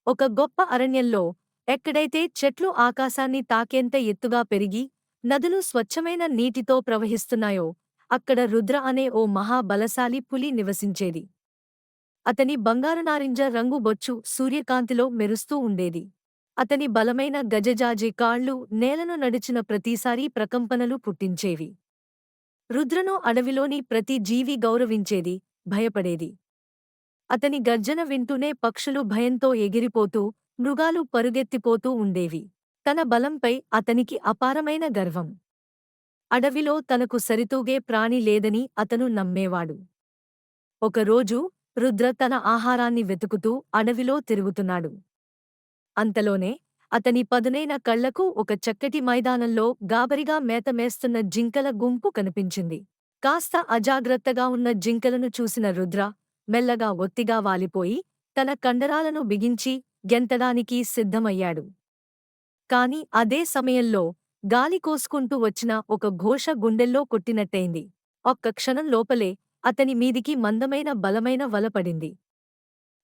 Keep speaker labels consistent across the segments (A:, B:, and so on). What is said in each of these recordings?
A: ఒక గొప్ప అరణ్యంలో, ఎక్కడైతే చెట్లు ఆకాశాన్ని తాకేంత ఎత్తుగా పెరిగి, నదులు స్వచ్ఛమైన నీటితో ప్రవహిస్తున్నాయో, అక్కడ రుద్ర అనే ఓ మహాబలశాలి పులి నివసించేది. అతని బంగారు నారింజ రంగు బొచ్చు సూర్యకాంతిలో మెరుస్తూ ఉండేది. అతని బలమైన గజజాజి కాళ్ళు నేలను నడిచిన ప్రతిసారీ ప్రకంపనలు పుట్టించేవి. రుద్రను అడవిలోని ప్రతి జీవి గౌరవించేది, భయపడేది. అతని గర్జన వింటూనే పక్షులు భయంతో ఎగిరిపోతూ, మృగాలు పరుగెత్తిపోతూ ఉండేవి. తన బలంపై అతనికి అపారమైన గర్వం. అడవిలో తనకు సరితూగే ప్రాణి లేదని అతను నమ్మేవాడు. ఒకరోజు రుద్ర తన ఆహారాన్ని వెతుకుతూ అడవిలో తిరుగుతున్నాడు. అంతలోనే అతని పదునైన కళ్లకు ఒక చక్కటి మైదానంలో గాబరిగా మేతమేస్తున్న జింకల గుంపు కనిపించింది. కాస్త అజాగ్రత్తగా ఉన్న జింకలను చూసిన రుద్ర మెల్లగా ఒత్తిగా వాలిపోయి, తన కండరాలను బిగించి గెంతడానికి సిద్ధమయ్యాడు. కాని అదే సమయంలో గాలి కోసుకుంటూ వచ్చిన ఒక ఘోష గుండెల్లో కొట్టినట్టయింది. ఒక్క క్షణం లోపలే అతని మీదికి మందమైన బలమైన వల పడింది.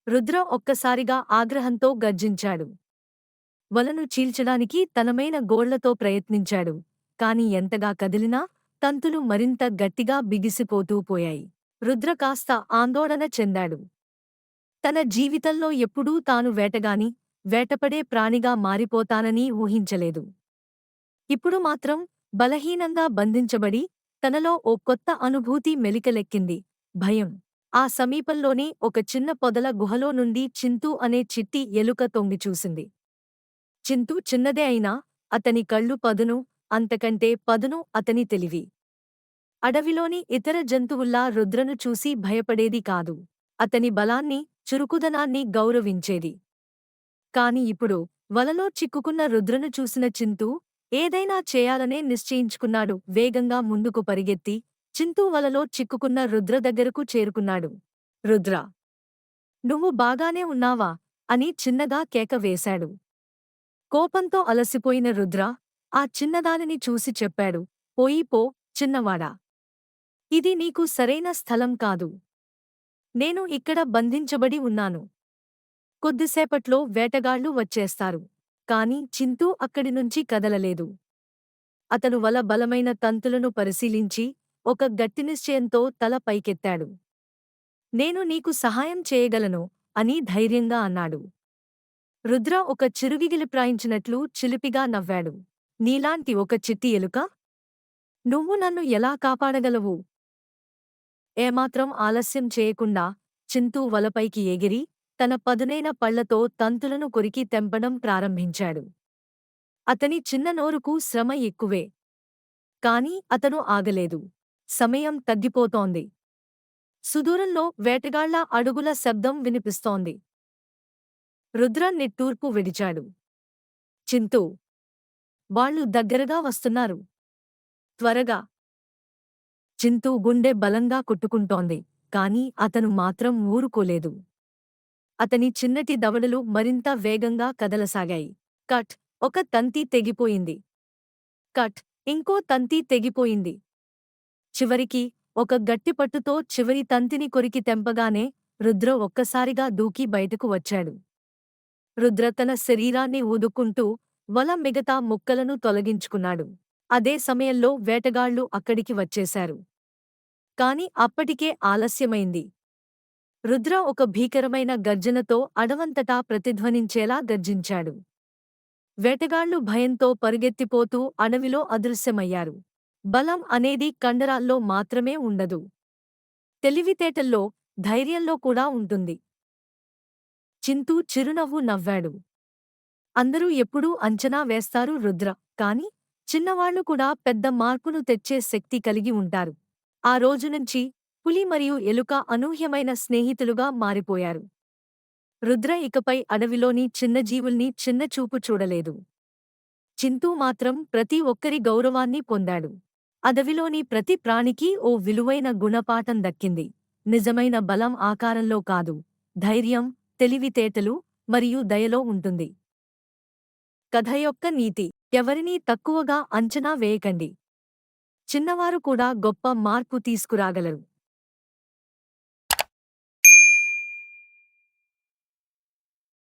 A: రుద్ర ఒక్కసారిగా ఆగ్రహంతో గర్జించాడు. వలను చీల్చడానికి తనమైన గోళ్లతో ప్రయత్నించాడు. కాని ఎంతగా కదిలినా తంతులు మరింత గట్టిగా బిగిసిపోతూ పోయాయి. రుద్ర కాస్త ఆందోళన చెందాడు. తన జీవితంలో ఎప్పుడూ తాను వేటగాని, వేటపడే ప్రాణిగా మారిపోతానని ఊహించలేదు. ఇప్పుడు మాత్రం బలహీనంగా బంధించబడి, తనలో ఓ కొత్త అనుభూతి మెలికలెక్కింది, భయం. ఆ సమీపంలోని ఒక చిన్న పొదల గుహలో నుండి చింతూ అనే చిట్టి ఎలుక తొంగిచూసింది. చింతూ చిన్నదే అయినా అతని కళ్ళు పదును, అంతకంటే పదును అతని తెలివి. అడవిలోని ఇతర జంతువుల్లా రుద్రను చూసి భయపడేది కాదు. అతని బలాన్ని, చురుకుదనాన్ని గౌరవించేది. కాని ఇప్పుడు వలలో చిక్కుకున్న రుద్రను చూసిన చింతూ ఏదైనా చేయాలనే నిశ్చయించుకున్నాడు. వేగంగా ముందుకు పరిగెత్తి చింతూ వలలో చిక్కుకున్న రుద్ర దగ్గరకు చేరుకున్నాడు. రుద్రా! నువ్వు బాగానే ఉన్నావా? అని చిన్నగా కేక వేశాడు. కోపంతో అలసిపోయిన రుద్ర ఆ చిన్నదానిని చూసి చెప్పాడు, పోయి పో, చిన్నవాడా! ఇది నీకు సరైన స్థలం కాదు. నేను ఇక్కడ బంధించబడి ఉన్నాను. కొద్దిసేపట్లో వేటగాళ్లు వచ్చేస్తారు. కాని చింతూ అక్కడినుంచి కదలలేదు. అతను వల బలమైన తంతులను పరిశీలించి ఒక గట్టి నిశ్చయంతో తల పైకెత్తాడు. నేను నీకు సహాయం చేయగలను అని ధైర్యంగా అన్నాడు. రుద్ర ఒక చిరుగిగిలిప్రాయించినట్లు చిలిపిగా నవ్వాడు. నీలాంటి ఒక చిట్టి ఎలుక? నువ్వు నన్ను ఎలా కాపాడగలవు? ఏమాత్రం ఆలస్యం చేయకుండా చింతూ వలపైకి ఎగిరి తన పదునైన పళ్లతో తంతులను కొరికి తెంపడం ప్రారంభించాడు. అతని చిన్న నోరుకు శ్రమ ఎక్కువే. కాని అతను ఆగలేదు. సమయం తగ్గిపోతోంది. సుదూరంలో వేటగాళ్ల అడుగుల శబ్దం వినిపిస్తోంది. రుద్ర నిట్టూర్పు విడిచాడు. చింతూ! వాళ్ళు దగ్గరగా వస్తున్నారు. త్వరగా! చింతూ గుండె బలంగా కొట్టుకుంటోంది. కాని అతను మాత్రం ఊరుకోలేదు. అతని చిన్నటి దవడలు మరింత వేగంగా కదలసాగాయి. కట్! ఒక తంతి తెగిపోయింది. కట్! ఇంకో తంతి తెగిపోయింది. చివరికి ఒక గట్టిపట్టుతో చివరి తంతిని కొరికి తెంపగానే రుద్ర ఒక్కసారిగా దూకి బయటకు వచ్చాడు. రుద్ర తన శరీరాన్ని ఊదుకుంటూ వల మిగతా ముక్కలను తొలగించుకున్నాడు. అదే సమయంలో వేటగాళ్లు అక్కడికి వచ్చేశారు. కాని అప్పటికే ఆలస్యమైంది. రుద్ర ఒక భీకరమైన గర్జనతో అడవంతటా ప్రతిధ్వనించేలా గర్జించాడు. వేటగాళ్లు భయంతో పరుగెత్తిపోతూ అడవిలో అదృశ్యమయ్యారు. బలం అనేది కండరాల్లో మాత్రమే ఉండదు. తెలివితేటల్లో, ధైర్యంలో కూడా ఉంటుంది. చింతూ చిరునవ్వు నవ్వాడు. అందరూ ఎప్పుడూ అంచనా వేస్తారు రుద్ర, కాని చిన్నవాళ్లు కూడా పెద్ద మార్పును తెచ్చే శక్తి కలిగి ఉంటారు. ఆ రోజునుంచి పులి మరియు ఎలుక అనూహ్యమైన స్నేహితులుగా మారిపోయారు. రుద్ర ఇకపై అడవిలోని చిన్న జీవుల్ని చిన్నచూపు చూడలేదు. చింతూ మాత్రం ప్రతి ఒక్కరి గౌరవాన్ని పొందాడు. అడవిలోని ప్రతి ప్రాణికి ఓ విలువైన గుణపాఠం దక్కింది. నిజమైన బలం ఆకారంలో కాదు, ధైర్యం, తెలివితేటలు మరియు దయలో ఉంటుంది. కథ యొక్క నీతి: ఎవరినీ తక్కువగా అంచనా వేయకండి. చిన్నవారు కూడా గొప్ప మార్పు తీసుకురాగలరు.